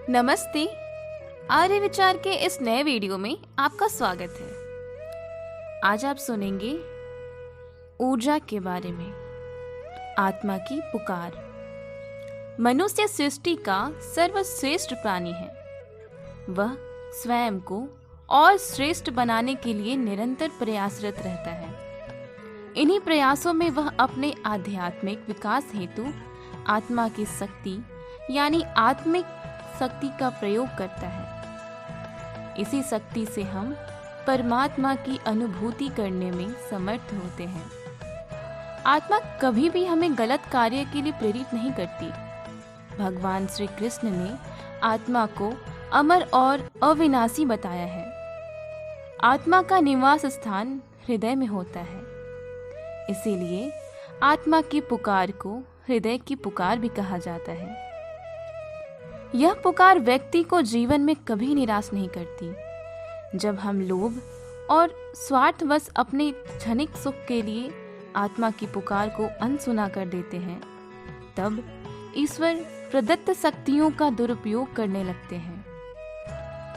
नमस्ते। आर्य विचार के इस नए वीडियो में आपका स्वागत है। आज आप सुनेंगे ऊर्जा के बारे में, आत्मा की पुकार। मनुष्य सृष्टि का सर्वश्रेष्ठ प्राणी है। वह स्वयं को और श्रेष्ठ बनाने के लिए निरंतर प्रयासरत रहता है। इन्हीं प्रयासों में वह अपने आध्यात्मिक विकास हेतु आत्मा की शक्ति यानी आत्मिक शक्ति का प्रयोग करता है। इसी शक्ति से हम परमात्मा की अनुभूति करने में समर्थ होते हैं। आत्मा कभी भी हमें गलत कार्य के लिए प्रेरित नहीं करती। भगवान श्री कृष्ण ने आत्मा को अमर और अविनाशी बताया है। आत्मा का निवास स्थान हृदय में होता है। इसीलिए आत्मा की पुकार को हृदय की पुकार भी कहा जाता है। यह पुकार व्यक्ति को जीवन में कभी निराश नहीं करती। जब हम लोभ और स्वार्थवश अपने क्षणिक सुख के लिए आत्मा की पुकार को अनसुना कर देते हैं, तब ईश्वर प्रदत्त शक्तियों का दुरुपयोग करने लगते हैं।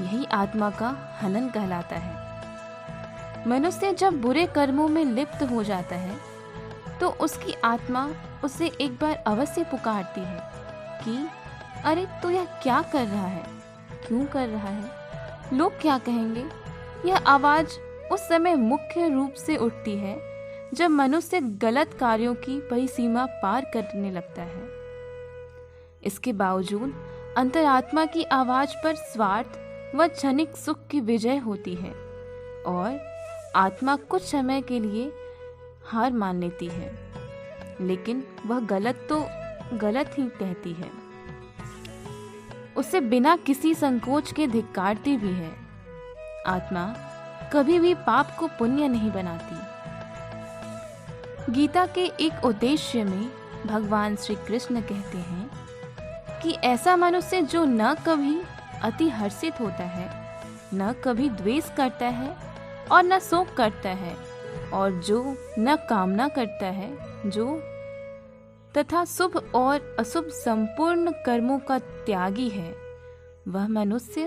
यही आत्मा का हनन कहलाता है। मनुष्य जब बुरे कर्मों में लिप्त हो जाता है तो उसकी आत्मा उसे एक बार अवश्य पुकारती है कि अरे तू यह क्या कर रहा है, क्यों कर रहा है, लोग क्या कहेंगे। यह आवाज उस समय मुख्य रूप से उठती है जब मनुष्य गलत कार्यों की परिसीमा पार करने लगता है। इसके बावजूद अंतरात्मा की आवाज पर स्वार्थ व क्षणिक सुख की विजय होती है और आत्मा कुछ समय के लिए हार मान लेती है, लेकिन वह गलत ही कहती है। उसे बिना किसी संकोच के धिक्कारती भी है। आत्मा कभी भी पाप को पुण्य नहीं बनाती। गीता के एक उद्देश्य में भगवान श्री कृष्ण कहते हैं कि ऐसा मनुष्य जो न कभी अति हर्षित होता है, न कभी द्वेष करता है और न शोक करता है, और जो न कामना करता है, जो तथा शुभ और अशुभ संपूर्ण कर्मों का त्यागी है, वह मनुष्य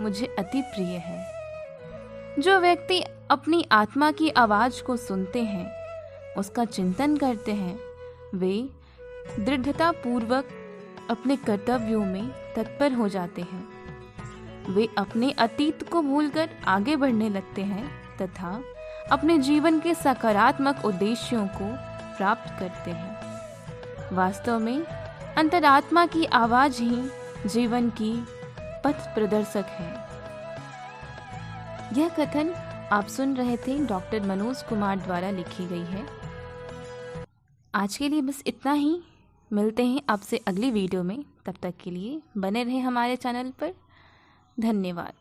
मुझे अति प्रिय है। जो व्यक्ति अपनी आत्मा की आवाज को सुनते हैं, उसका चिंतन करते हैं, वे दृढ़ता पूर्वक अपने कर्तव्यों में तत्पर हो जाते हैं। वे अपने अतीत को भूलकर आगे बढ़ने लगते हैं तथा अपने जीवन के सकारात्मक उद्देश्यों को प्राप्त करते हैं। वास्तव में अंतरात्मा की आवाज ही जीवन की पथ प्रदर्शक है। यह कथन आप सुन रहे थे डॉक्टर मनोज कुमार द्वारा लिखी गई है। आज के लिए बस इतना ही। मिलते हैं आपसे अगली वीडियो में। तब तक के लिए बने रहें हमारे चैनल पर। धन्यवाद।